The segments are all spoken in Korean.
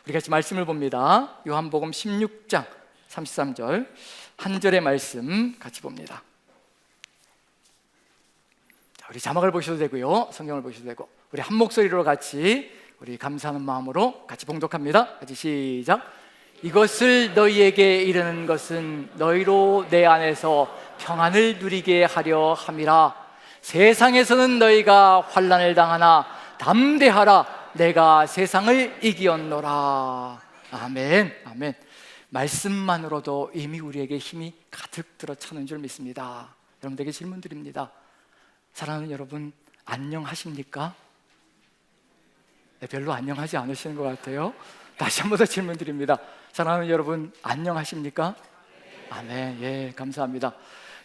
우리 같이 말씀을 봅니다. 요한복음 16장 33절 한 절의 말씀 같이 봅니다. 자, 우리 자막을 보셔도 되고요, 성경을 보셔도 되고, 우리 한 목소리로 같이 우리 감사하는 마음으로 같이 봉독합니다. 같이 시작. 이것을 너희에게 이르는 것은 너희로 내 안에서 평안을 누리게 하려 함이라. 세상에서는 너희가 환난을 당하나 담대하라. 내가 세상을 이기었노라. 아멘. 아멘. 말씀만으로도 이미 우리에게 힘이 가득 들어 차는 줄 믿습니다. 여러분들에게 질문 드립니다. 사랑하는 여러분, 안녕하십니까? 네, 별로 안녕하지 않으시는 것 같아요. 다시 한 번 더 질문 드립니다. 사랑하는 여러분, 안녕하십니까? 아멘. 예, 감사합니다.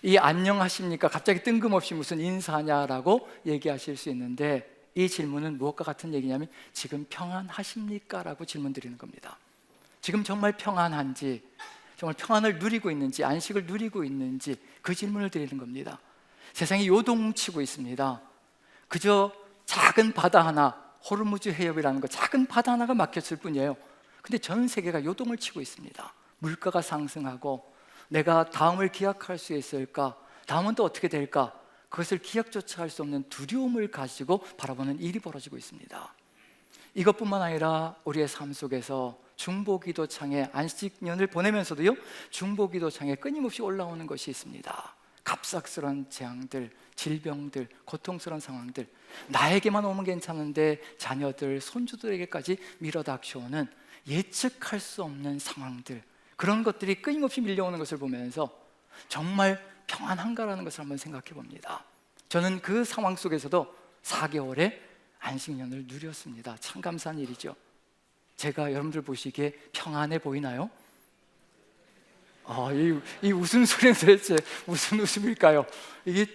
이 안녕하십니까? 갑자기 뜬금없이 무슨 인사냐라고 얘기하실 수 있는데, 이 질문은 무엇과 같은 얘기냐면 지금 평안하십니까? 라고 질문 드리는 겁니다. 지금 정말 평안한지, 정말 평안을 누리고 있는지, 안식을 누리고 있는지 그 질문을 드리는 겁니다. 세상이 요동치고 있습니다. 그저 작은 바다 하나, 호르무즈 해협이라는 거, 작은 바다 하나가 막혔을 뿐이에요. 근데 전 세계가 요동을 치고 있습니다. 물가가 상승하고 내가 다음을 기약할 수 있을까? 다음은 또 어떻게 될까? 그것을 기약조차 할 수 없는 두려움을 가지고 바라보는 일이 벌어지고 있습니다. 이것뿐만 아니라 우리의 삶 속에서 중보기도창에 안식년을 보내면서도요, 중보기도창에 끊임없이 올라오는 것이 있습니다. 갑작스러운 재앙들, 질병들, 고통스러운 상황들, 나에게만 오면 괜찮은데 자녀들, 손주들에게까지 밀어닥쳐오는 예측할 수 없는 상황들, 그런 것들이 끊임없이 밀려오는 것을 보면서 정말 평안한가라는 것을 한번 생각해 봅니다. 저는 그 상황 속에서도 4개월의 안식년을 누렸습니다. 참 감사한 일이죠. 제가 여러분들 보시기에 평안해 보이나요? 이 웃음소리는 도대체 무슨 웃음일까요? 이게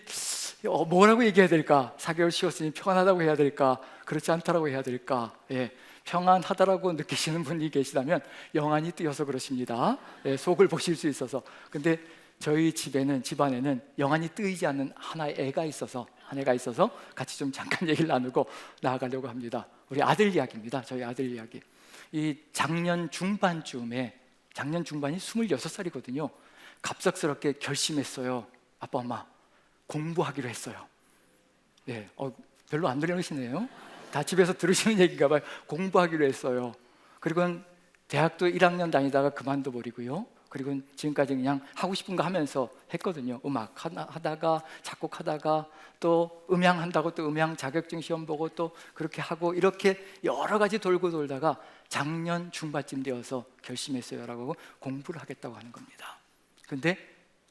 뭐라고 얘기해야 될까? 4개월 쉬었으니 평안하다고 해야 될까? 그렇지 않다라고 해야 될까? 예, 평안하다라고 느끼시는 분이 계시다면 영안이 뜨여서 그러십니다. 예, 속을 보실 수 있어서. 근데 저희 집안에는 영안이 뜨이지 않는 하나의 애가 있어서, 한 애가 있어서 같이 좀 잠깐 얘기를 나누고 나아가려고 합니다. 우리 아들 이야기입니다. 저희 아들 이야기. 이 작년 중반이 26살이거든요. 갑작스럽게 결심했어요. 아빠, 엄마, 공부하기로 했어요. 네, 별로 안 들으시네요. 다 집에서 들으시는 얘기가 봐요. 공부하기로 했어요. 그리고 대학도 1학년 다니다가 그만둬 버리고요. 그리고 지금까지 그냥 하고 싶은 거 하면서 했거든요. 음악 하다가, 작곡하다가, 또 음향 한다고 또 음향 자격증 시험 보고 또 그렇게 하고, 이렇게 여러 가지 돌고 돌다가 작년 중반쯤 되어서 결심했어요 라고 하고 공부를 하겠다고 하는 겁니다. 근데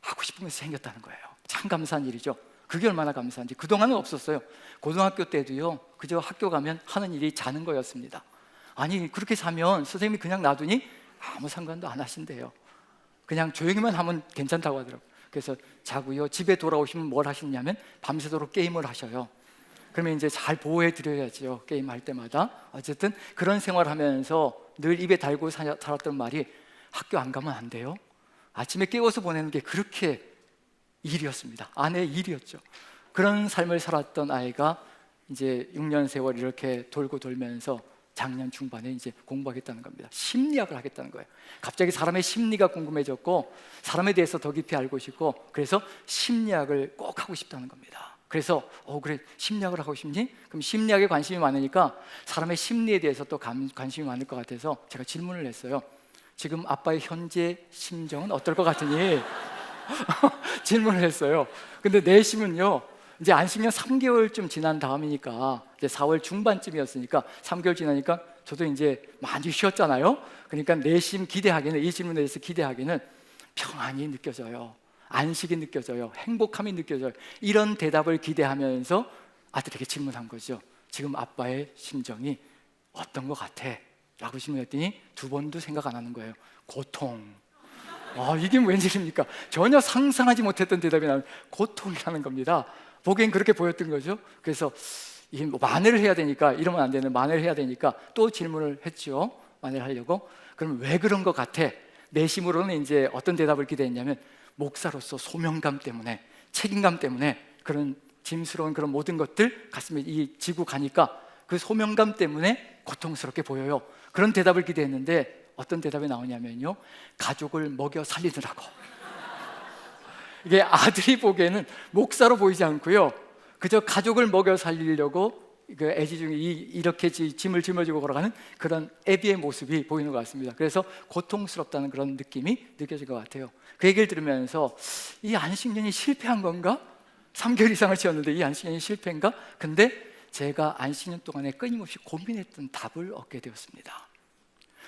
하고 싶은 것이 생겼다는 거예요. 참 감사한 일이죠. 그게 얼마나 감사한지. 그동안은 없었어요. 고등학교 때도요, 그저 학교 가면 하는 일이 자는 거였습니다. 아니, 그렇게 자면 선생님이 그냥 놔두니 아무 상관도 안 하신대요. 그냥 조용히만 하면 괜찮다고 하더라고요. 그래서 자고요, 집에 돌아오시면 뭘 하시냐면 밤새도록 게임을 하셔요. 그러면 이제 잘 보호해 드려야죠, 게임할 때마다. 어쨌든 그런 생활을 하면서 늘 입에 달고 살았던 말이, 학교 안 가면 안 돼요. 아침에 깨워서 보내는 게 그렇게 일이었습니다. 아내의 일이었죠. 그런 삶을 살았던 아이가 이제 6년 세월 이렇게 돌고 돌면서 작년 중반에 이제 공부하겠다는 겁니다. 심리학을 하겠다는 거예요. 갑자기 사람의 심리가 궁금해졌고, 사람에 대해서 더 깊이 알고 싶고, 그래서 심리학을 꼭 하고 싶다는 겁니다. 그래서 그래, 심리학을 하고 싶니? 그럼 심리학에 관심이 많으니까 사람의 심리에 대해서 또 관심이 많을 것 같아서 제가 질문을 했어요. 지금 아빠의 현재 심정은 어떨 것 같으니? 질문을 했어요. 근데 내심은요, 이제 안식년 3개월쯤 지난 다음이니까, 이제 4월 중반쯤이었으니까 3개월 지나니까 저도 이제 많이 쉬었잖아요. 그러니까 내심 기대하기는, 이 질문에 대해서 기대하기는 평안이 느껴져요, 안식이 느껴져요, 행복함이 느껴져요. 이런 대답을 기대하면서 아들에게 질문한 거죠. 지금 아빠의 심정이 어떤 것 같아? 라고 질문했더니 두 번도 생각 안 하는 거예요. 고통. 이게 웬일입니까? 전혀 상상하지 못했던 대답이 나오면 고통이라는 겁니다. 보기엔 그렇게 보였던 거죠. 그래서 만회를 해야 되니까, 이러면 안 되는, 만회를 해야 되니까 또 질문을 했죠. 만회를 하려고. 그럼 왜 그런 것 같아? 내심으로는 이제 어떤 대답을 기대했냐면, 목사로서 소명감 때문에, 책임감 때문에 그런 짐스러운 그런 모든 것들 가슴에 이 지고 가니까 그 소명감 때문에 고통스럽게 보여요. 그런 대답을 기대했는데 어떤 대답이 나오냐면요, 가족을 먹여 살리느라고. 이게 아들이 보기에는 목사로 보이지 않고요, 그저 가족을 먹여 살리려고 그 애지중에 이렇게 짐을 짊어지고 걸어가는 그런 애비의 모습이 보이는 것 같습니다. 그래서 고통스럽다는 그런 느낌이 느껴질 것 같아요. 그 얘기를 들으면서 이 안식년이 실패한 건가? 3개월 이상을 지었는데 이 안식년이 실패인가? 근데 제가 안식년 동안에 끊임없이 고민했던 답을 얻게 되었습니다.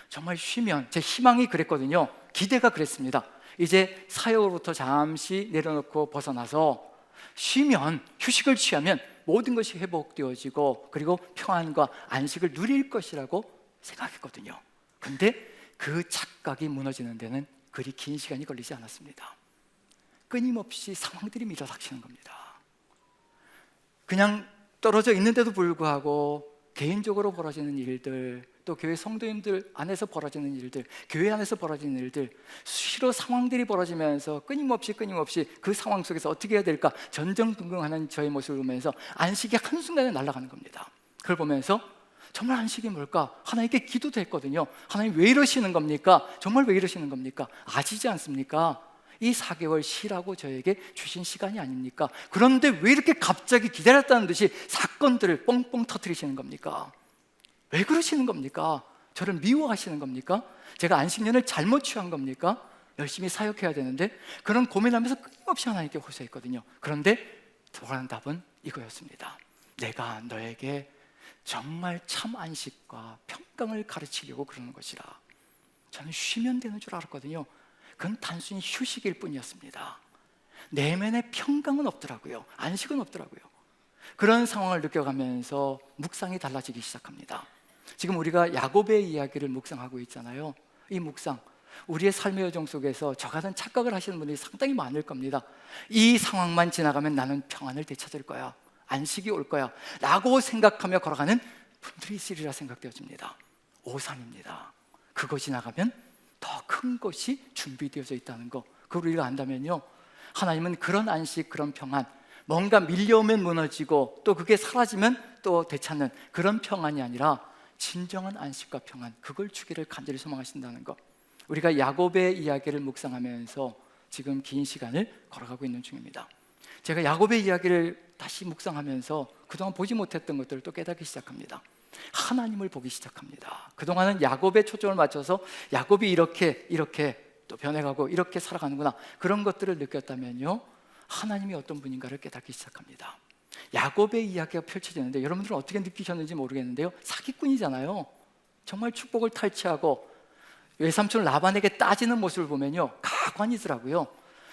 정말 쉬면, 제 희망이 그랬거든요. 기대가 그랬습니다. 이제 사역으로부터 잠시 내려놓고 벗어나서 쉬면, 휴식을 취하면 모든 것이 회복되어지고 그리고 평안과 안식을 누릴 것이라고 생각했거든요. 근데 그 착각이 무너지는 데는 그리 긴 시간이 걸리지 않았습니다. 끊임없이 상황들이 밀어닥치는 겁니다. 그냥 떨어져 있는데도 불구하고 개인적으로 벌어지는 일들, 또 교회 성도님들 안에서 벌어지는 일들, 교회 안에서 벌어지는 일들, 수시로 상황들이 벌어지면서 끊임없이 그 상황 속에서 어떻게 해야 될까 전전긍긍하는 저의 모습을 보면서 안식이 한순간에 날아가는 겁니다. 그걸 보면서 정말 안식이 뭘까? 하나님께 기도도 했거든요. 하나님 왜 이러시는 겁니까? 정말 왜 이러시는 겁니까? 아시지 않습니까? 이 4개월 쉬라고 저에게 주신 시간이 아닙니까? 그런데 왜 이렇게 갑자기 기다렸다는 듯이 사건들을 뻥뻥 터뜨리시는 겁니까? 왜 그러시는 겁니까? 저를 미워하시는 겁니까? 제가 안식년을 잘못 취한 겁니까? 열심히 사역해야 되는데. 그런 고민하면서 끊임없이 하나님께 호소했거든요. 그런데 돌아온 답은 이거였습니다. 내가 너에게 정말 참 안식과 평강을 가르치려고 그러는 것이라. 저는 쉬면 되는 줄 알았거든요. 그건 단순히 휴식일 뿐이었습니다. 내면의 평강은 없더라고요. 안식은 없더라고요. 그런 상황을 느껴가면서 묵상이 달라지기 시작합니다. 지금 우리가 야곱의 이야기를 묵상하고 있잖아요. 이 묵상, 우리의 삶의 여정 속에서 저 같은 착각을 하시는 분들이 상당히 많을 겁니다. 이 상황만 지나가면 나는 평안을 되찾을 거야, 안식이 올 거야 라고 생각하며 걸어가는 분들이 있으리라 생각되어집니다. 오산입니다. 그거 지나가면 더 큰 것이 준비되어져 있다는 거, 그걸 우리가 안다면요, 하나님은 그런 안식, 그런 평안, 뭔가 밀려오면 무너지고 또 그게 사라지면 또 되찾는 그런 평안이 아니라 진정한 안식과 평안, 그걸 주기를 간절히 소망하신다는 것. 우리가 야곱의 이야기를 묵상하면서 지금 긴 시간을 걸어가고 있는 중입니다. 제가 야곱의 이야기를 다시 묵상하면서 그동안 보지 못했던 것들을 또 깨닫기 시작합니다. 하나님을 보기 시작합니다. 그동안은 야곱의 초점을 맞춰서 야곱이 이렇게 또 변해가고 이렇게 살아가는구나, 그런 것들을 느꼈다면요, 하나님이 어떤 분인가를 깨닫기 시작합니다. 야곱의 이야기가 펼쳐지는데 여러분들은 어떻게 느끼셨는지 모르겠는데요, 사기꾼이잖아요. 정말 축복을 탈취하고 외삼촌 라반에게 따지는 모습을 보면요, 가관이더라고요.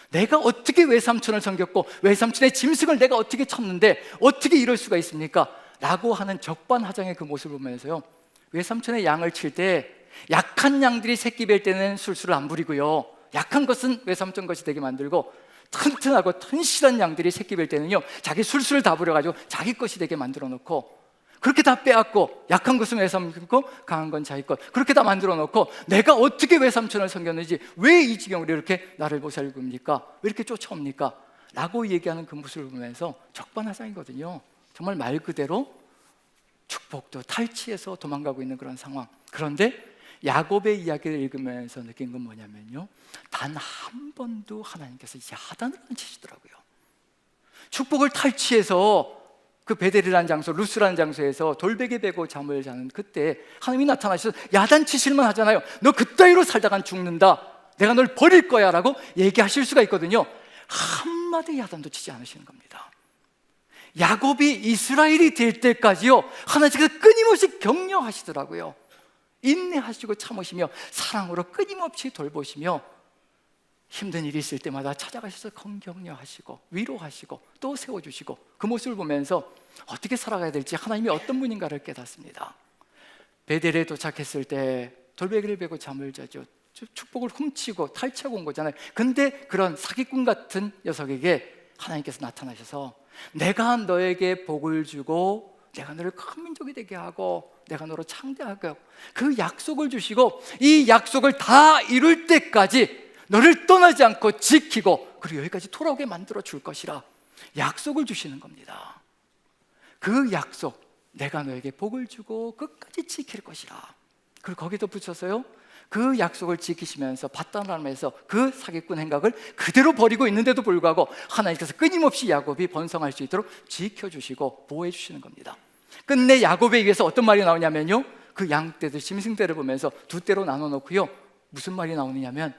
내가 어떻게 외삼촌을 섬겼고 외삼촌의 짐승을 내가 어떻게 쳤는데 어떻게 이럴 수가 있습니까? 라고 하는 적반하장의 그 모습을 보면서요, 외삼촌의 양을 칠 때 약한 양들이 새끼 뵐 때는 술수를 안 부리고요, 약한 것은 외삼촌 것이 되게 만들고 튼튼하고 튼실한 양들이 새끼 뵐 때는요, 자기 술수를 다 부려가지고 자기 것이 되게 만들어 놓고, 그렇게 다 빼앗고 약한 것은 외삼촌 거, 강한 건 자기 것, 그렇게 다 만들어 놓고 내가 어떻게 외삼촌을 섬겼는지, 왜 이 지경으로 이렇게 나를 못 살고 입니까? 왜 이렇게 쫓아옵니까? 라고 얘기하는 그 모습을 보면서 적반하장이거든요. 정말 말 그대로 축복도 탈취해서 도망가고 있는 그런 상황. 그런데 야곱의 이야기를 읽으면서 느낀 건 뭐냐면요, 단 한 번도 하나님께서 야단을 안 치시더라고요. 축복을 탈취해서 그 베델이라는 장소, 루스라는 장소에서 돌베개 베고 잠을 자는 그때 하나님이 나타나셔서 야단 치실만 하잖아요. 너 그따위로 살다간 죽는다, 내가 널 버릴 거야 라고 얘기하실 수가 있거든요. 한마디 야단도 치지 않으시는 겁니다. 야곱이 이스라엘이 될 때까지요, 하나님께서 끊임없이 격려하시더라고요. 인내하시고 참으시며 사랑으로 끊임없이 돌보시며 힘든 일이 있을 때마다 찾아가셔서 격려하시고 위로하시고 또 세워주시고, 그 모습을 보면서 어떻게 살아가야 될지, 하나님이 어떤 분인가를 깨닫습니다. 베델에 도착했을 때 돌베개를 베고 잠을 자죠. 축복을 훔치고 탈취하고 온 거잖아요. 근데 그런 사기꾼 같은 녀석에게 하나님께서 나타나셔서 내가 너에게 복을 주고 내가 너를 큰 민족이 되게 하고 내가 너로 창대하고, 그 약속을 주시고 이 약속을 다 이룰 때까지 너를 떠나지 않고 지키고 그리고 여기까지 돌아오게 만들어 줄 것이라 약속을 주시는 겁니다. 그 약속, 내가 너에게 복을 주고 끝까지 지킬 것이라. 그리고 거기도 붙여서요, 그 약속을 지키시면서 바다람에서 그 사기꾼 행각을 그대로 버리고 있는데도 불구하고 하나님께서 끊임없이 야곱이 번성할 수 있도록 지켜주시고 보호해 주시는 겁니다. 끝내 야곱에 의해서 어떤 말이 나오냐면요, 그 양떼들 짐승떼를 보면서 두 떼로 나눠 놓고요, 무슨 말이 나오느냐면,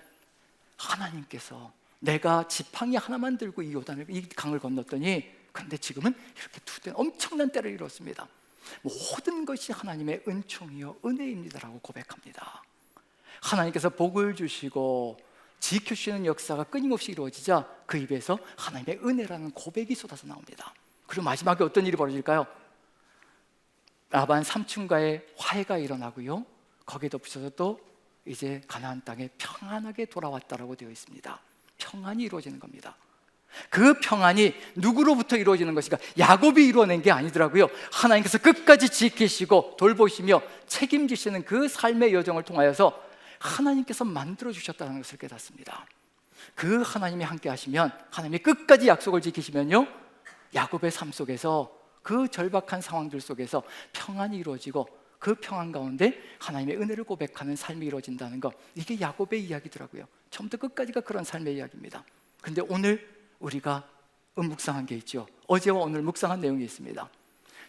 하나님께서 내가 지팡이 하나만 들고 이 요단을, 이 강을 건넜더니 그런데 지금은 이렇게 두 떼, 엄청난 때를 이뤘습니다. 모든 것이 하나님의 은총이요 은혜입니다라고 고백합니다. 하나님께서 복을 주시고 지켜주시는 역사가 끊임없이 이루어지자 그 입에서 하나님의 은혜라는 고백이 쏟아져 나옵니다. 그리고 마지막에 어떤 일이 벌어질까요? 라반 삼촌과의 화해가 일어나고요, 거기에 덧붙여서 또 이제 가나안 땅에 평안하게 돌아왔다라고 되어 있습니다. 평안이 이루어지는 겁니다. 그 평안이 누구로부터 이루어지는 것인가? 야곱이 이루어낸 게 아니더라고요. 하나님께서 끝까지 지키시고 돌보시며 책임지시는 그 삶의 여정을 통하여서 하나님께서 만들어 주셨다는 것을 깨닫습니다. 그 하나님이 함께 하시면, 하나님이 끝까지 약속을 지키시면요, 야곱의 삶 속에서 그 절박한 상황들 속에서 평안이 이루어지고 그 평안 가운데 하나님의 은혜를 고백하는 삶이 이루어진다는 것, 이게 야곱의 이야기더라고요. 처음부터 끝까지가 그런 삶의 이야기입니다. 근데 오늘 우리가 묵상한 게 있죠. 어제와 오늘 묵상한 내용이 있습니다.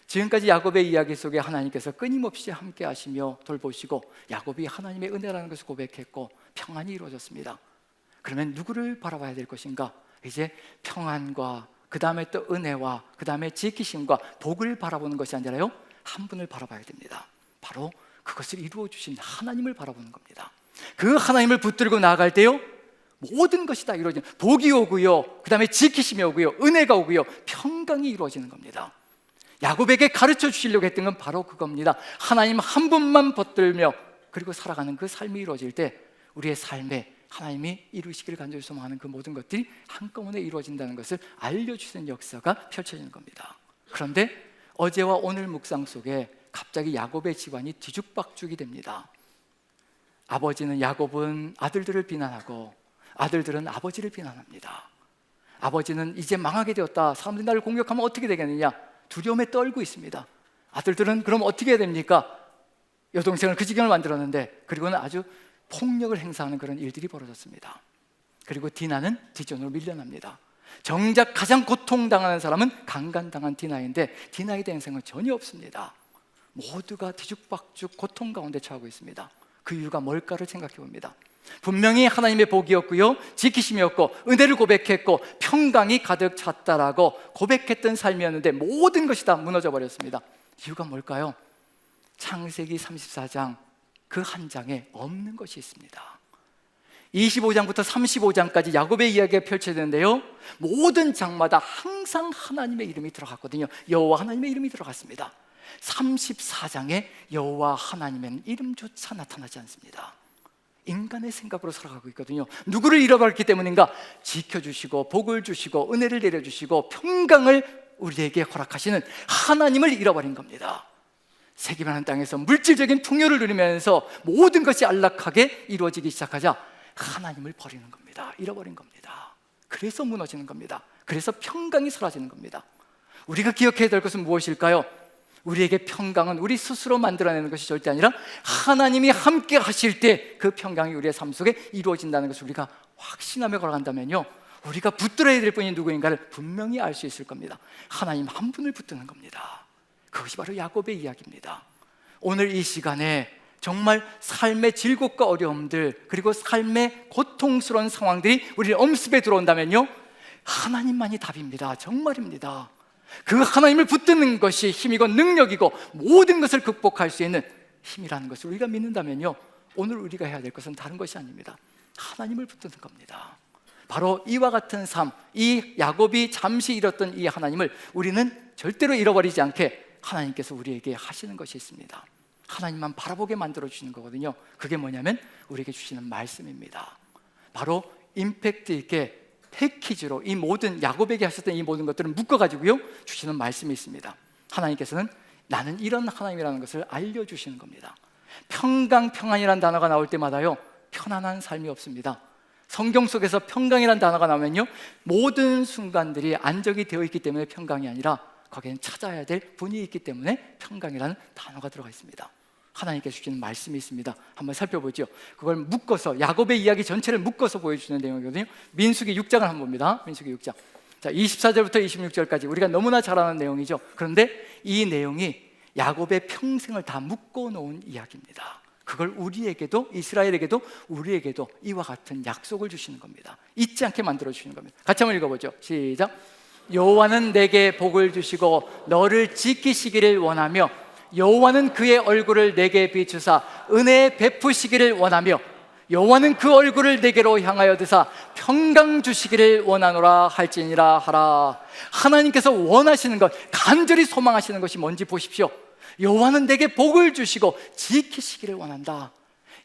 지금까지 야곱의 이야기 속에 하나님께서 끊임없이 함께 하시며 돌보시고 야곱이 하나님의 은혜라는 것을 고백했고 평안이 이루어졌습니다. 그러면 누구를 바라봐야 될 것인가? 이제 평안과 그 다음에 또 은혜와 그 다음에 지키심과 복을 바라보는 것이 아니라요, 한 분을 바라봐야 됩니다. 바로 그것을 이루어 주신 하나님을 바라보는 겁니다. 그 하나님을 붙들고 나아갈 때요, 모든 것이 다 이루어지는, 복이 오고요, 그 다음에 지키심이 오고요, 은혜가 오고요, 평강이 이루어지는 겁니다. 야곱에게 가르쳐 주시려고 했던 건 바로 그겁니다. 하나님 한 분만 붙들며 그리고 살아가는 그 삶이 이루어질 때 우리의 삶에 하나님이 이루시기를 간절히 소망하는 그 모든 것들이 한꺼번에 이루어진다는 것을 알려주시는 역사가 펼쳐지는 겁니다. 그런데 어제와 오늘 묵상 속에 갑자기 야곱의 집안이 뒤죽박죽이 됩니다. 아버지는, 야곱은 아들들을 비난하고 아들들은 아버지를 비난합니다. 아버지는 이제 망하게 되었다, 사람들이 나를 공격하면 어떻게 되겠느냐, 두려움에 떨고 있습니다. 아들들은 그럼 어떻게 해야 됩니까? 여동생을 그 지경을 만들었는데, 그리고는 아주 폭력을 행사하는 그런 일들이 벌어졌습니다. 그리고 디나는 뒷전으로 밀려납니다. 정작 가장 고통당하는 사람은 강간당한 디나인데 디나에 대한 생각은 전혀 없습니다. 모두가 뒤죽박죽 고통 가운데 처하고 있습니다. 그 이유가 뭘까를 생각해 봅니다. 분명히 하나님의 복이었고요, 지키심이었고 은혜를 고백했고 평강이 가득 찼다라고 고백했던 삶이었는데 모든 것이 다 무너져 버렸습니다. 이유가 뭘까요? 창세기 34장 그 한 장에 없는 것이 있습니다. 25장부터 35장까지 야곱의 이야기가 펼쳐지는데요, 모든 장마다 항상 하나님의 이름이 들어갔거든요. 여호와 하나님의 이름이 들어갔습니다. 34장에 여호와 하나님의 이름조차 나타나지 않습니다. 인간의 생각으로 살아가고 있거든요. 누구를 잃어버렸기 때문인가? 지켜주시고 복을 주시고 은혜를 내려주시고 평강을 우리에게 허락하시는 하나님을 잃어버린 겁니다. 세계 많은 땅에서 물질적인 풍요를 누리면서 모든 것이 안락하게 이루어지기 시작하자 하나님을 버리는 겁니다. 잃어버린 겁니다. 그래서 무너지는 겁니다. 그래서 평강이 사라지는 겁니다. 우리가 기억해야 될 것은 무엇일까요? 우리에게 평강은 우리 스스로 만들어내는 것이 절대 아니라 하나님이 함께 하실 때 그 평강이 우리의 삶 속에 이루어진다는 것을 우리가 확신하며 걸어간다면요, 우리가 붙들어야 될 분이 누구인가를 분명히 알 수 있을 겁니다. 하나님 한 분을 붙드는 겁니다. 그것이 바로 야곱의 이야기입니다. 오늘 이 시간에 정말 삶의 질곡과 어려움들 그리고 삶의 고통스러운 상황들이 우리 엄습에 들어온다면요, 하나님만이 답입니다. 정말입니다. 그 하나님을 붙드는 것이 힘이고 능력이고 모든 것을 극복할 수 있는 힘이라는 것을 우리가 믿는다면요, 오늘 우리가 해야 될 것은 다른 것이 아닙니다. 하나님을 붙드는 겁니다. 바로 이와 같은 삶, 이 야곱이 잠시 잃었던 이 하나님을 우리는 절대로 잃어버리지 않게 하나님께서 우리에게 하시는 것이 있습니다. 하나님만 바라보게 만들어주시는 거거든요. 그게 뭐냐면 우리에게 주시는 말씀입니다. 바로 임팩트 있게 패키지로 이 모든 야곱에게 하셨던 이 모든 것들을 묶어가지고요 주시는 말씀이 있습니다. 하나님께서는 나는 이런 하나님이라는 것을 알려주시는 겁니다. 평강, 평안이라는 단어가 나올 때마다요 편안한 삶이 없습니다. 성경 속에서 평강이라는 단어가 나오면요 모든 순간들이 안정이 되어 있기 때문에 평강이 아니라 거기에는 찾아야 될 분이 있기 때문에 평강이라는 단어가 들어가 있습니다. 하나님께서 주시는 말씀이 있습니다. 한번 살펴보죠. 그걸 묶어서, 야곱의 이야기 전체를 묶어서 보여주는 내용이거든요. 민수기 6장을 한번 봅니다. 민수기 6장. 자, 24절부터 26절까지 우리가 너무나 잘 아는 내용이죠. 그런데 이 내용이 야곱의 평생을 다 묶어 놓은 이야기입니다. 그걸 우리에게도, 이스라엘에게도 우리에게도 이와 같은 약속을 주시는 겁니다. 잊지 않게 만들어 주시는 겁니다. 같이 한번 읽어보죠. 시작. 여호와는 내게 복을 주시고 너를 지키시기를 원하며 여호와는 그의 얼굴을 내게 비추사 은혜 베푸시기를 원하며 여호와는 그 얼굴을 내게로 향하여 드사 평강 주시기를 원하노라 할지니라 하라. 하나님께서 원하시는 것, 간절히 소망하시는 것이 뭔지 보십시오. 여호와는 내게 복을 주시고 지키시기를 원한다.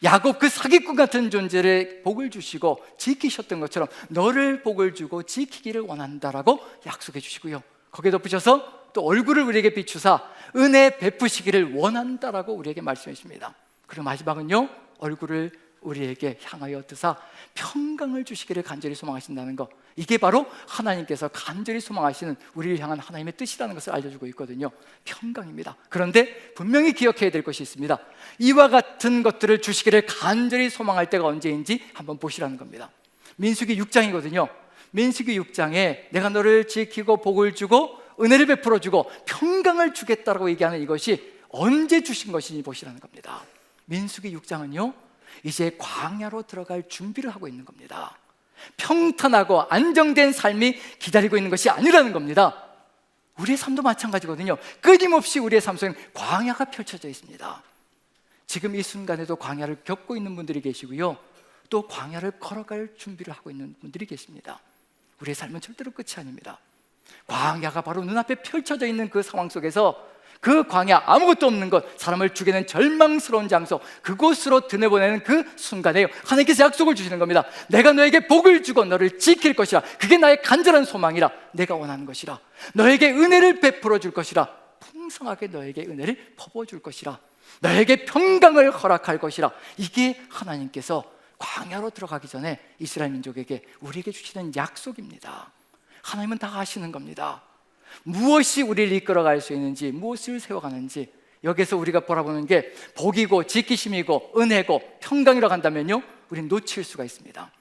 야곱 그 사기꾼 같은 존재를 복을 주시고 지키셨던 것처럼 너를 복을 주고 지키기를 원한다라고 약속해 주시고요, 거기에 덧붙여서 또 얼굴을 우리에게 비추사 은혜 베푸시기를 원한다라고 우리에게 말씀해 주십니다. 그리고 마지막은요, 얼굴을 우리에게 향하여 드사 평강을 주시기를 간절히 소망하신다는 것, 이게 바로 하나님께서 간절히 소망하시는 우리를 향한 하나님의 뜻이라는 것을 알려주고 있거든요. 평강입니다. 그런데 분명히 기억해야 될 것이 있습니다. 이와 같은 것들을 주시기를 간절히 소망할 때가 언제인지 한번 보시라는 겁니다. 민수기 6장이거든요 민수기 6장에 내가 너를 지키고 복을 주고 은혜를 베풀어 주고 평강을 주겠다라고 얘기하는 이것이 언제 주신 것인지 보시라는 겁니다. 민수기 6장은요 이제 광야로 들어갈 준비를 하고 있는 겁니다. 평탄하고 안정된 삶이 기다리고 있는 것이 아니라는 겁니다. 우리의 삶도 마찬가지거든요. 끊임없이 우리의 삶 속에는 광야가 펼쳐져 있습니다. 지금 이 순간에도 광야를 겪고 있는 분들이 계시고요, 또 광야를 걸어갈 준비를 하고 있는 분들이 계십니다. 우리의 삶은 절대로 끝이 아닙니다. 광야가 바로 눈앞에 펼쳐져 있는 그 상황 속에서 그 광야, 아무것도 없는 것, 사람을 죽이는 절망스러운 장소, 그곳으로 드내보내는 그 순간에 하나님께서 약속을 주시는 겁니다. 내가 너에게 복을 주고 너를 지킬 것이라. 그게 나의 간절한 소망이라. 내가 원하는 것이라. 너에게 은혜를 베풀어 줄 것이라. 풍성하게 너에게 은혜를 퍼부어 줄 것이라. 너에게 평강을 허락할 것이라. 이게 하나님께서 광야로 들어가기 전에 이스라엘 민족에게, 우리에게 주시는 약속입니다. 하나님은 다 아시는 겁니다. 무엇이 우리를 이끌어갈 수 있는지, 무엇을 세워가는지, 여기서 우리가 바라보는 게 복이고 지키심이고 은혜고 평강이라고 한다면요, 우리는 놓칠 수가 있습니다.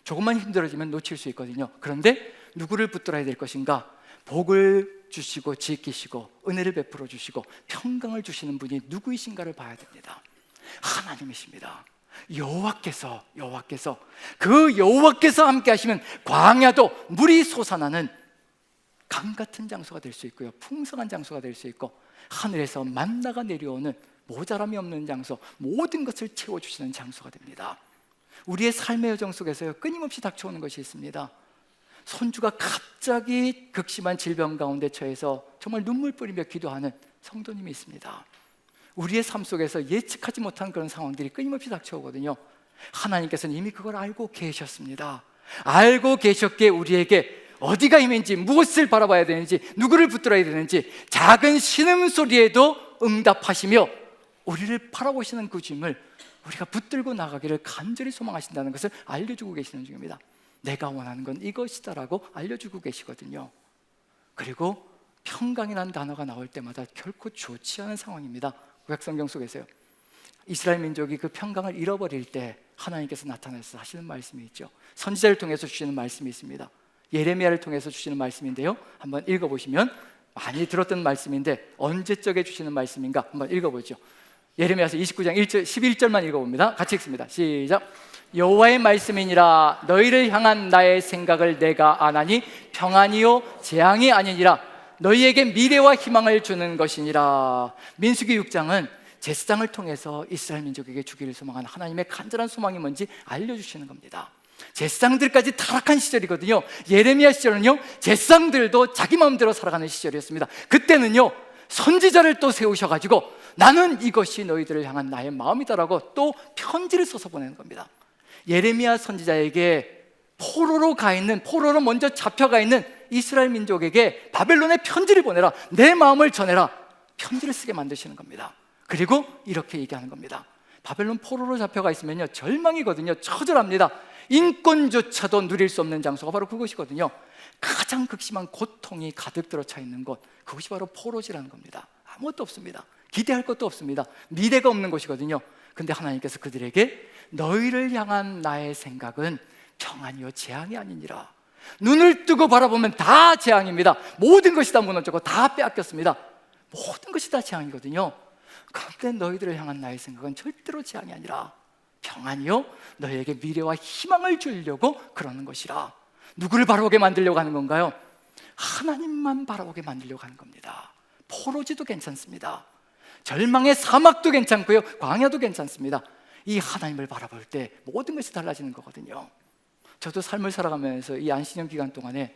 조금만 힘들어지면 놓칠 수 있거든요. 그런데 누구를 붙들어야 될 것인가? 복을 주시고 지키시고 은혜를 베풀어 주시고 평강을 주시는 분이 누구이신가를 봐야 됩니다. 하나님이십니다. 여호와께서 그 여호와께서 함께 하시면 광야도 물이 솟아나는 강 같은 장소가 될 수 있고요, 풍성한 장소가 될 수 있고, 하늘에서 만나가 내려오는 모자람이 없는 장소, 모든 것을 채워주시는 장소가 됩니다. 우리의 삶의 여정 속에서요, 끊임없이 닥쳐오는 것이 있습니다. 손주가 갑자기 극심한 질병 가운데 처해서 정말 눈물 뿌리며 기도하는 성도님이 있습니다. 우리의 삶 속에서 예측하지 못한 그런 상황들이 끊임없이 닥쳐오거든요. 하나님께서는 이미 그걸 알고 계셨습니다. 알고 계셨기에 우리에게 어디가 힘인지, 무엇을 바라봐야 되는지, 누구를 붙들어야 되는지 작은 신음소리에도 응답하시며 우리를 바라보시는 그 주님을 우리가 붙들고 나가기를 간절히 소망하신다는 것을 알려주고 계시는 중입니다. 내가 원하는 건 이것이다라고 알려주고 계시거든요. 그리고 평강이라는 단어가 나올 때마다 결코 좋지 않은 상황입니다. 구약성경 속에서요, 이스라엘 민족이 그 평강을 잃어버릴 때 하나님께서 나타나서 하시는 말씀이 있죠. 선지자를 통해서 주시는 말씀이 있습니다. 예레미야를 통해서 주시는 말씀인데요, 한번 읽어보시면 많이 들었던 말씀인데 언제적에 주시는 말씀인가 한번 읽어보죠. 예레미야서 29장 1절, 11절만 읽어봅니다. 같이 읽습니다. 시작. 여호와의 말씀이니라. 너희를 향한 나의 생각을 내가 아나니 평안이요 재앙이 아니니라. 너희에게 미래와 희망을 주는 것이니라. 민수기 6장은 제사장을 통해서 이스라엘 민족에게 주기를 소망하는 하나님의 간절한 소망이 뭔지 알려주시는 겁니다. 제사장들까지 타락한 시절이거든요. 예레미야 시절은요, 제사장들도 자기 마음대로 살아가는 시절이었습니다. 그때는요, 선지자를 또 세우셔가지고 나는 이것이 너희들을 향한 나의 마음이다라고 또 편지를 써서 보내는 겁니다. 예레미야 선지자에게 포로로 먼저 잡혀가 있는 이스라엘 민족에게 바벨론에 편지를 보내라, 내 마음을 전해라, 편지를 쓰게 만드시는 겁니다. 그리고 이렇게 얘기하는 겁니다. 바벨론 포로로 잡혀가 있으면요, 절망이거든요. 처절합니다. 인권조차도 누릴 수 없는 장소가 바로 그것이거든요. 가장 극심한 고통이 가득 들어차 있는 곳, 그것이 바로 포로지라는 겁니다. 아무것도 없습니다. 기대할 것도 없습니다. 미래가 없는 곳이거든요. 근데 하나님께서 그들에게 너희를 향한 나의 생각은 평안이요 재앙이 아니니라. 눈을 뜨고 바라보면 다 재앙입니다. 모든 것이 다 무너졌고 다 빼앗겼습니다. 모든 것이 다 재앙이거든요. 그런데 너희들을 향한 나의 생각은 절대로 재앙이 아니라 평안이요 너희에게 미래와 희망을 주려고 그러는 것이라. 누구를 바라보게 만들려고 하는 건가요? 하나님만 바라보게 만들려고 하는 겁니다. 포로지도 괜찮습니다. 절망의 사막도 괜찮고요, 광야도 괜찮습니다. 이 하나님을 바라볼 때 모든 것이 달라지는 거거든요. 저도 삶을 살아가면서 이 안신년 기간 동안에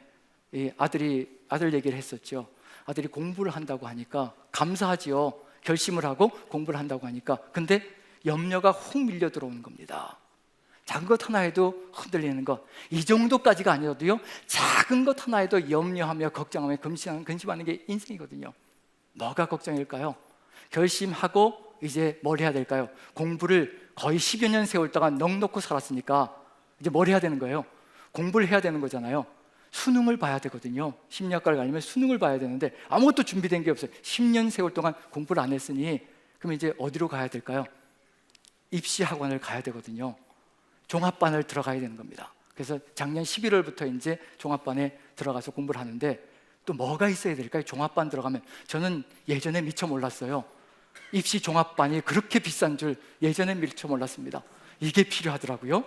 이 아들 얘기를 했었죠. 아들이 공부를 한다고 하니까 감사하지요. 결심을 하고 공부를 한다고 하니까. 근데 염려가 훅 밀려 들어오는 겁니다. 작은 것 하나에도 흔들리는 것, 이 정도까지가 아니어도요, 작은 것 하나에도 염려하며 걱정하며 근심하는 게 인생이거든요. 뭐가 걱정일까요? 결심하고 이제 뭘 해야 될까요? 공부를 거의 10여 년 세월 동안 넋놓고 살았으니까 이제 뭘 해야 되는 거예요? 공부를 해야 되는 거잖아요. 수능을 봐야 되거든요. 심리학과를 가려면 수능을 봐야 되는데 아무것도 준비된 게 없어요. 10년 세월 동안 공부를 안 했으니 그럼 이제 어디로 가야 될까요? 입시학원을 가야 되거든요. 종합반을 들어가야 되는 겁니다. 그래서 작년 11월부터 이제 종합반에 들어가서 공부를 하는데 또 뭐가 있어야 될까요? 종합반 들어가면 저는 예전에 미처 몰랐어요. 입시 종합반이 그렇게 비싼 줄 예전에 미처 몰랐습니다. 이게 필요하더라고요.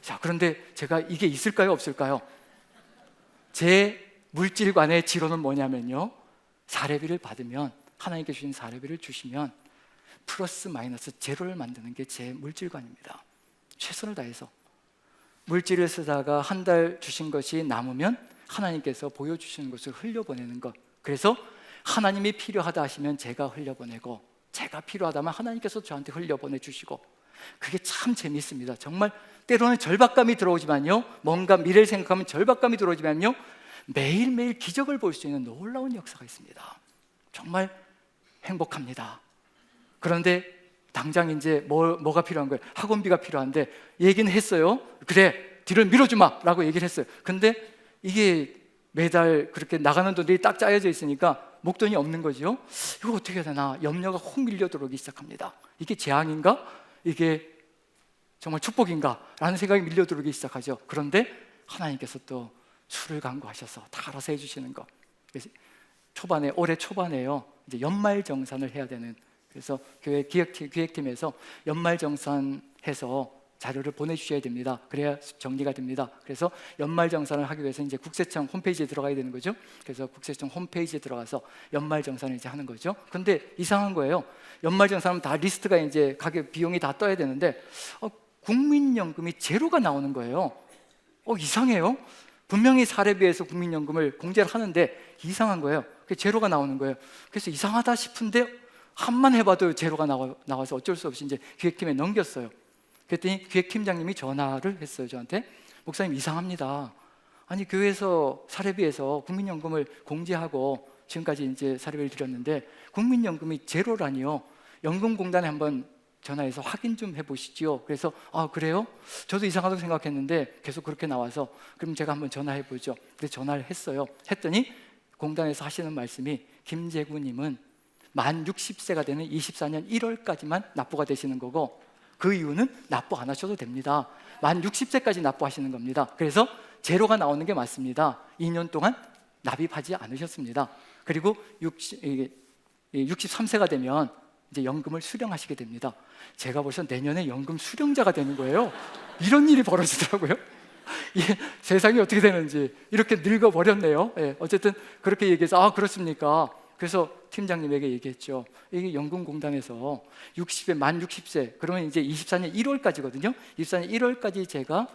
자, 그런데 제가 이게 있을까요? 없을까요? 제 물질관의 지론은 뭐냐면요, 사례비를 받으면, 하나님께 주신 사례비를 주시면 플러스 마이너스 제로를 만드는 게 제 물질관입니다. 최선을 다해서 물질을 쓰다가 한 달 주신 것이 남으면 하나님께서 보여주시는 것을 흘려보내는 것. 그래서 하나님이 필요하다 하시면 제가 흘려보내고, 제가 필요하다면 하나님께서 저한테 흘려보내주시고, 그게 참 재미있습니다. 정말 때로는 절박감이 들어오지만요, 뭔가 미래를 생각하면 절박감이 들어오지만요, 매일매일 기적을 볼 수 있는 놀라운 역사가 있습니다. 정말 행복합니다. 그런데 당장 이제 뭐가 필요한 거예요? 학원비가 필요한데 얘기는 했어요. 그래, 뒤를 밀어주마 라고 얘기를 했어요. 근데 이게 매달 그렇게 나가는 돈들이 딱 짜여져 있으니까 목돈이 없는 거죠. 이거 어떻게 해야 되나? 염려가 확 밀려 들어오기 시작합니다. 이게 재앙인가? 이게 정말 축복인가? 라는 생각이 밀려 들어오기 시작하죠. 그런데 하나님께서 또 수를 강구하셔서 다 알아서 해주시는 거. 그래서 올해 초반에요, 이제 연말정산을 해야 되는, 그래서 교회 기획팀에서 연말정산해서 자료를 보내주셔야 됩니다. 그래야 정리가 됩니다. 그래서 연말정산을 하기 위해서 이제 국세청 홈페이지에 들어가야 되는 거죠. 그래서 국세청 홈페이지에 들어가서 연말정산을 이제 하는 거죠. 근데 이상한 거예요. 연말정산은 다 리스트가 이제 가격 비용이 다 떠야 되는데 국민연금이 제로가 나오는 거예요. 이상해요. 분명히 사례비에서 국민연금을 공제를 하는데 이상한 거예요. 제로가 나오는 거예요. 그래서 이상하다 싶은데 한만 해봐도 제로가 나와서 어쩔 수 없이 이제 기획팀에 넘겼어요. 그랬더니 기획팀장님이 전화를 했어요, 저한테. 목사님, 이상합니다. 아니, 교회에서 사례비에서 국민연금을 공제하고 지금까지 이제 사례비를 드렸는데 국민연금이 제로라니요. 연금공단에 한번 전화해서 확인 좀 해보시지요. 그래서 그래요? 저도 이상하다고 생각했는데 계속 그렇게 나와서 그럼 제가 한번 전화해보죠. 그래서 전화를 했어요. 했더니 공단에서 하시는 말씀이, 김재구님은 만 60세가 되는 24년 1월까지만 납부가 되시는 거고 그 이유는 납부 안 하셔도 됩니다. 만 60세까지 납부하시는 겁니다. 그래서 제로가 나오는 게 맞습니다. 2년 동안 납입하지 않으셨습니다. 그리고 63세가 되면 이제 연금을 수령하시게 됩니다. 제가 벌써 내년에 연금 수령자가 되는 거예요. 이런 일이 벌어지더라고요. 세상이 어떻게 되는지 이렇게 늙어버렸네요. 어쨌든 그렇게 얘기해서 그렇습니까? 그래서 팀장님에게 얘기했죠. 이게 연금공단에서 만 60세, 그러면 이제 24년 1월까지거든요. 24년 1월까지 제가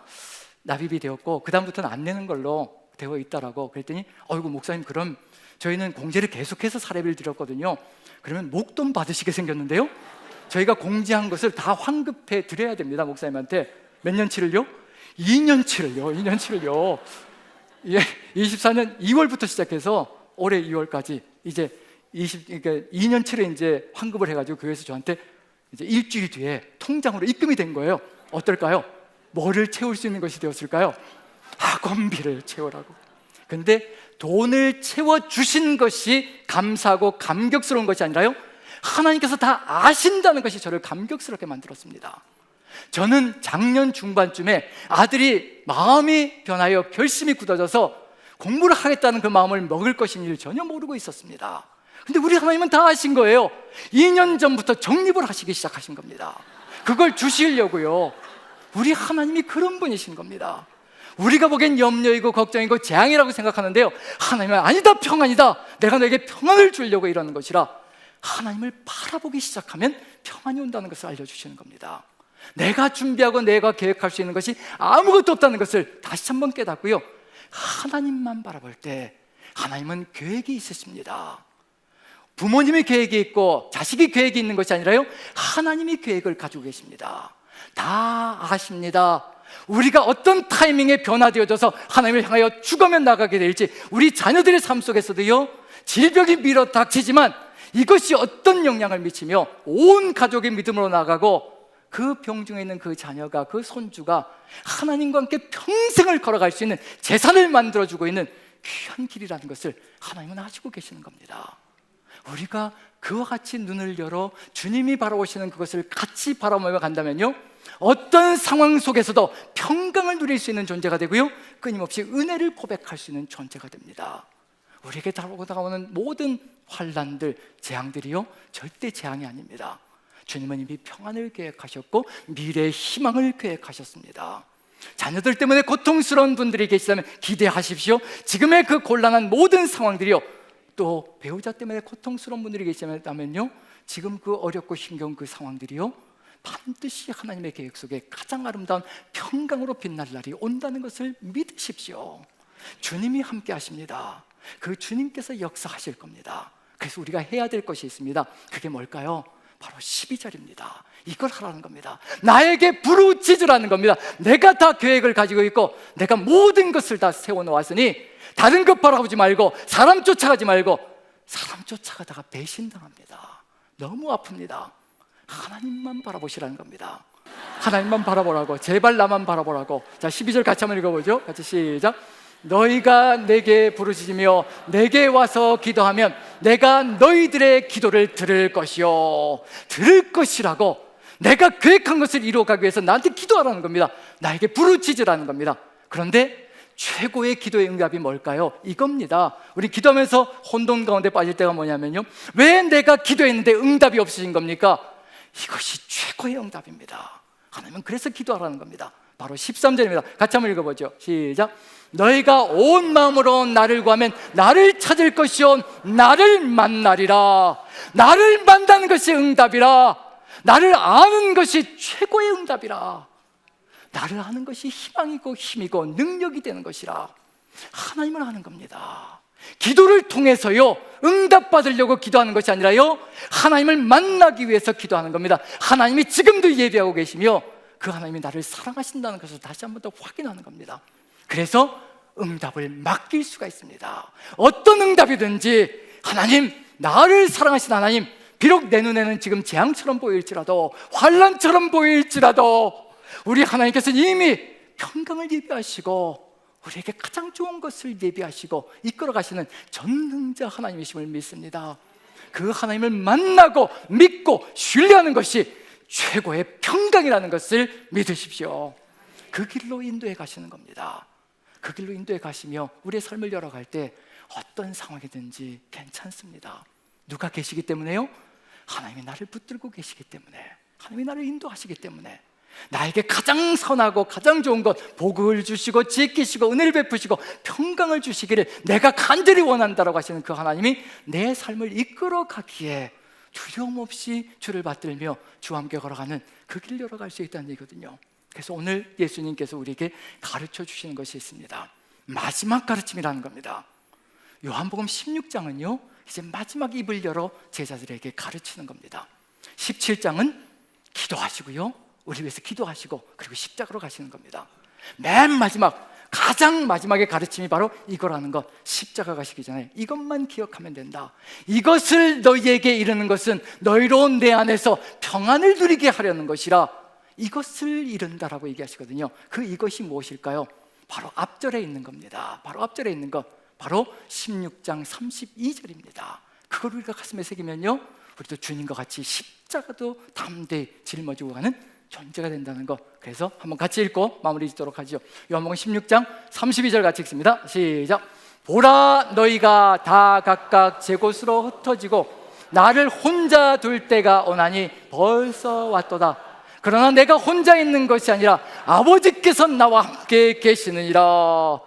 납입이 되었고 그 다음부터는 안 내는 걸로 되어 있다라고. 그랬더니 어이구 목사님, 그럼 저희는 공제를 계속해서 사례비를 드렸거든요. 그러면 목돈 받으시게 생겼는데요. 저희가 공제한 것을 다 환급해 드려야 됩니다, 목사님한테. 몇 년치를요? 2년치를요. 24년 2월부터 시작해서 올해 2월까지 이제 2년치를 이제 환급을 해가지고 교회에서 저한테 이제 일주일 뒤에 통장으로 입금이 된 거예요. 어떨까요? 뭐를 채울 수 있는 것이 되었을까요? 학원비를 채우라고. 근데 돈을 채워주신 것이 감사하고 감격스러운 것이 아니라요, 하나님께서 다 아신다는 것이 저를 감격스럽게 만들었습니다. 저는 작년 중반쯤에 아들이 마음이 변하여 결심이 굳어져서 공부를 하겠다는 그 마음을 먹을 것인지를 전혀 모르고 있었습니다. 근데 우리 하나님은 다 아신 거예요. 2년 전부터 적립을 하시기 시작하신 겁니다. 그걸 주시려고요. 우리 하나님이 그런 분이신 겁니다. 우리가 보기엔 염려이고 걱정이고 재앙이라고 생각하는데요, 하나님은 아니다, 평안이다, 내가 너에게 평안을 주려고 이러는 것이라, 하나님을 바라보기 시작하면 평안이 온다는 것을 알려주시는 겁니다. 내가 준비하고 내가 계획할 수 있는 것이 아무것도 없다는 것을 다시 한번 깨닫고요, 하나님만 바라볼 때 하나님은 계획이 있으십니다. 부모님의 계획이 있고 자식이 계획이 있는 것이 아니라요, 하나님이 계획을 가지고 계십니다. 다 아십니다. 우리가 어떤 타이밍에 변화되어져서 하나님을 향하여 죽어면 나가게 될지, 우리 자녀들의 삶 속에서도요, 질병이 밀어 닥치지만 이것이 어떤 영향을 미치며 온 가족의 믿음으로 나가고 그 병중에 있는 그 자녀가, 그 손주가 하나님과 함께 평생을 걸어갈 수 있는 재산을 만들어주고 있는 귀한 길이라는 것을 하나님은 아시고 계시는 겁니다. 우리가 그와 같이 눈을 열어 주님이 바라보시는 그것을 같이 바라보며 간다면요, 어떤 상황 속에서도 평강을 누릴 수 있는 존재가 되고요, 끊임없이 은혜를 고백할 수 있는 존재가 됩니다. 우리에게 다가오는 모든 환난들, 재앙들이요, 절대 재앙이 아닙니다. 주님은 이미 평안을 계획하셨고 미래의 희망을 계획하셨습니다. 자녀들 때문에 고통스러운 분들이 계시다면 기대하십시오. 지금의 그 곤란한 모든 상황들이요, 또 배우자 때문에 고통스러운 분들이 계시다면요, 지금 그 어렵고 힘겨운 그 상황들이요, 반드시 하나님의 계획 속에 가장 아름다운 평강으로 빛날 날이 온다는 것을 믿으십시오. 주님이 함께 하십니다. 그 주님께서 역사하실 겁니다. 그래서 우리가 해야 될 것이 있습니다. 그게 뭘까요? 바로 12절입니다. 이걸 하라는 겁니다. 나에게 부르짖으라는 겁니다. 내가 다 계획을 가지고 있고 내가 모든 것을 다 세워놓았으니 다른 것 바라보지 말고, 사람 쫓아가지 말고. 사람 쫓아가다가 배신당합니다. 너무 아픕니다. 하나님만 바라보시라는 겁니다. 하나님만 바라보라고, 제발 나만 바라보라고. 자, 12절 같이 한번 읽어보죠. 같이 시작. 너희가 내게 부르짖으며 내게 와서 기도하면 내가 너희들의 기도를 들을 것이요. 들을 것이라고. 내가 계획한 것을 이루어가기 위해서 나한테 기도하라는 겁니다. 나에게 부르짖으라는 겁니다. 그런데 최고의 기도의 응답이 뭘까요? 이겁니다. 우리 기도하면서 혼돈 가운데 빠질 때가 뭐냐면요, 왜 내가 기도했는데 응답이 없으신 겁니까? 이것이 최고의 응답입니다. 하나님은 그래서 기도하라는 겁니다. 바로 13절입니다. 같이 한번 읽어보죠. 시작. 너희가 온 마음으로 나를 구하면 나를 찾을 것이요 나를 만나리라. 나를 만나는 것이 응답이라. 나를 아는 것이 최고의 응답이라. 나를 아는 것이 희망이고 힘이고 능력이 되는 것이라. 하나님을 아는 겁니다. 기도를 통해서요, 응답받으려고 기도하는 것이 아니라요, 하나님을 만나기 위해서 기도하는 겁니다. 하나님이 지금도 예배하고 계시며 그 하나님이 나를 사랑하신다는 것을 다시 한 번 더 확인하는 겁니다. 그래서 응답을 맡길 수가 있습니다. 어떤 응답이든지, 하나님, 나를 사랑하신 하나님, 비록 내 눈에는 지금 재앙처럼 보일지라도, 환난처럼 보일지라도 우리 하나님께서는 이미 평강을 예비하시고 우리에게 가장 좋은 것을 예비하시고 이끌어 가시는 전능자 하나님이심을 믿습니다. 그 하나님을 만나고 믿고 신뢰하는 것이 최고의 평강이라는 것을 믿으십시오. 그 길로 인도해 가시는 겁니다. 그 길로 인도해 가시며 우리의 삶을 열어갈 때 어떤 상황이든지 괜찮습니다. 누가 계시기 때문에요? 하나님이 나를 붙들고 계시기 때문에, 하나님이 나를 인도하시기 때문에, 나에게 가장 선하고 가장 좋은 것, 복을 주시고 지키시고 은혜를 베푸시고 평강을 주시기를 내가 간절히 원한다라고 하시는 그 하나님이 내 삶을 이끌어 가기에 두려움 없이 주를 받들며 주와 함께 걸어가는 그 길을 열어갈 수 있다는 얘기거든요. 그래서 오늘 예수님께서 우리에게 가르쳐 주시는 것이 있습니다. 마지막 가르침이라는 겁니다. 요한복음 16장은요, 이제 마지막 입을 열어 제자들에게 가르치는 겁니다. 17장은 기도하시고요, 우리 위해서 기도하시고, 그리고 십자가로 가시는 겁니다. 맨 마지막, 가장 마지막의 가르침이 바로 이거라는 것. 십자가 가시기 전에 이것만 기억하면 된다. 이것을 너희에게 이르는 것은 너희로 내 안에서 평안을 누리게 하려는 것이라. 이것을 이룬다라고 얘기하시거든요. 그 이것이 무엇일까요? 바로 앞절에 있는 겁니다. 바로 앞절에 있는 것, 바로 16장 32절입니다. 그걸 우리가 가슴에 새기면요, 우리도 주님과 같이 십자가도 담대히 짊어지고 가는 존재가 된다는 것. 그래서 한번 같이 읽고 마무리 짓도록 하죠. 요한복음 16장 32절 같이 읽습니다. 시작. 보라, 너희가 다 각각 제 곳으로 흩어지고 나를 혼자 둘 때가 오나니 벌써 왔도다. 그러나 내가 혼자 있는 것이 아니라 아버지께서 나와 함께 계시느니라.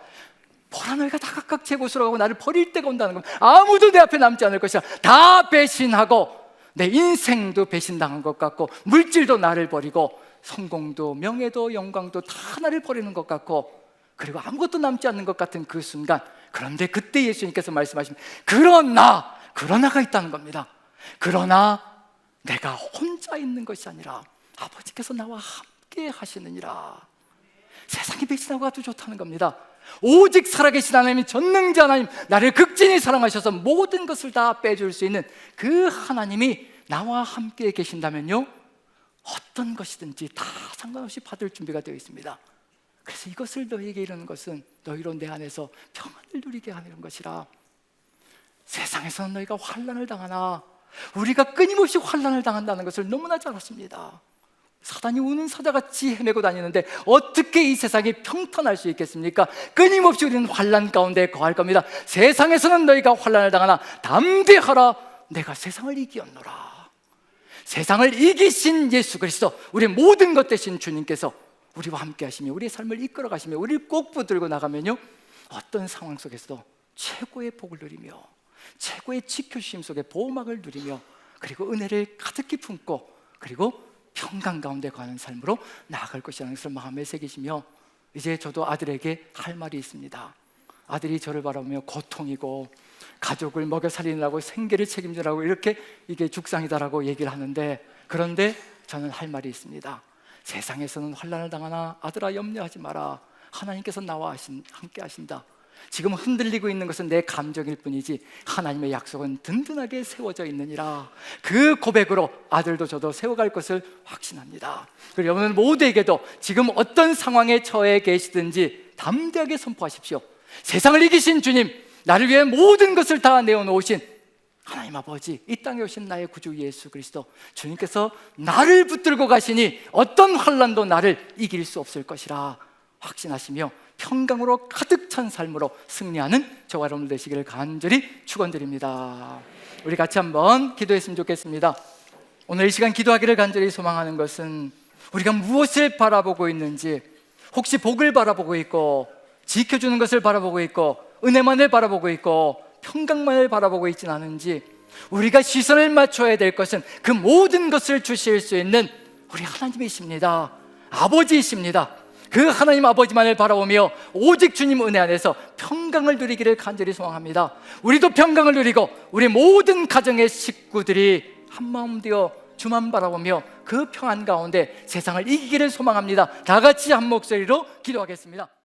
보라, 너희가 다 각각 제 곳으로 가고 나를 버릴 때가 온다는 겁니다. 아무도 내 앞에 남지 않을 것이야. 다 배신하고, 내 인생도 배신당한 것 같고, 물질도 나를 버리고, 성공도 명예도 영광도 다 나를 버리는 것 같고, 그리고 아무것도 남지 않는 것 같은 그 순간, 그런데 그때 예수님께서 말씀하시면 그러나가 있다는 겁니다. 그러나 내가 혼자 있는 것이 아니라 아버지께서 나와 함께 하시느니라. 세상이 배신하고 가도 좋다는 겁니다. 오직 살아계신 하나님, 전능자 하나님, 나를 극진히 사랑하셔서 모든 것을 다 빼줄 수 있는 그 하나님이 나와 함께 계신다면요, 어떤 것이든지 다 상관없이 받을 준비가 되어 있습니다. 그래서 이것을 너희에게 이루는 것은 너희로 내 안에서 평안을 누리게 하는 것이라. 세상에서는 너희가 환난을 당하나, 우리가 끊임없이 환난을 당한다는 것을 너무나 잘 아십니다. 사단이 우는 사자같이 헤매고 다니는데 어떻게 이 세상이 평탄할 수 있겠습니까? 끊임없이 우리는 환난 가운데 거할 겁니다. 세상에서는 너희가 환난을 당하나 담대하라, 내가 세상을 이기었노라. 세상을 이기신 예수 그리스도, 우리 모든 것 되신 주님께서 우리와 함께 하시며 우리의 삶을 이끌어 가시며 우리를 꼭 붙들고 나가면요, 어떤 상황 속에서도 최고의 복을 누리며 최고의 지켜주심 속에 보호막을 누리며, 그리고 은혜를 가득히 품고, 그리고 평강 가운데 가는 삶으로 나아갈 것이라는 것을 마음에 새기시며, 이제 저도 아들에게 할 말이 있습니다. 아들이 저를 바라보며 고통이고 가족을 먹여 살리느라고 생계를 책임지라고 이렇게 이게 죽상이다라고 얘기를 하는데, 그런데 저는 할 말이 있습니다. 세상에서는 환난을 당하나 아들아 염려하지 마라. 하나님께서 나와 함께 하신다. 지금 흔들리고 있는 것은 내 감정일 뿐이지 하나님의 약속은 든든하게 세워져 있느니라. 그 고백으로 아들도 저도 세워갈 것을 확신합니다. 그리고 여러분 모두에게도 지금 어떤 상황에 처해 계시든지 담대하게 선포하십시오. 세상을 이기신 주님, 나를 위해 모든 것을 다 내어놓으신 하나님 아버지, 이 땅에 오신 나의 구주 예수 그리스도, 주님께서 나를 붙들고 가시니 어떤 환난도 나를 이길 수 없을 것이라 확신하시며 평강으로 가득 찬 삶으로 승리하는 저와 여러분 되시기를 간절히 축원드립니다. 우리 같이 한번 기도했으면 좋겠습니다. 오늘 이 시간 기도하기를 간절히 소망하는 것은 우리가 무엇을 바라보고 있는지, 혹시 복을 바라보고 있고 지켜주는 것을 바라보고 있고 은혜만을 바라보고 있고 평강만을 바라보고 있지는 않은지, 우리가 시선을 맞춰야 될 것은 그 모든 것을 주실 수 있는 우리 하나님이십니다. 아버지이십니다. 그 하나님 아버지만을 바라보며 오직 주님 은혜 안에서 평강을 누리기를 간절히 소망합니다. 우리도 평강을 누리고 우리 모든 가정의 식구들이 한마음 되어 주만 바라보며 그 평안 가운데 세상을 이기기를 소망합니다. 다 같이 한 목소리로 기도하겠습니다.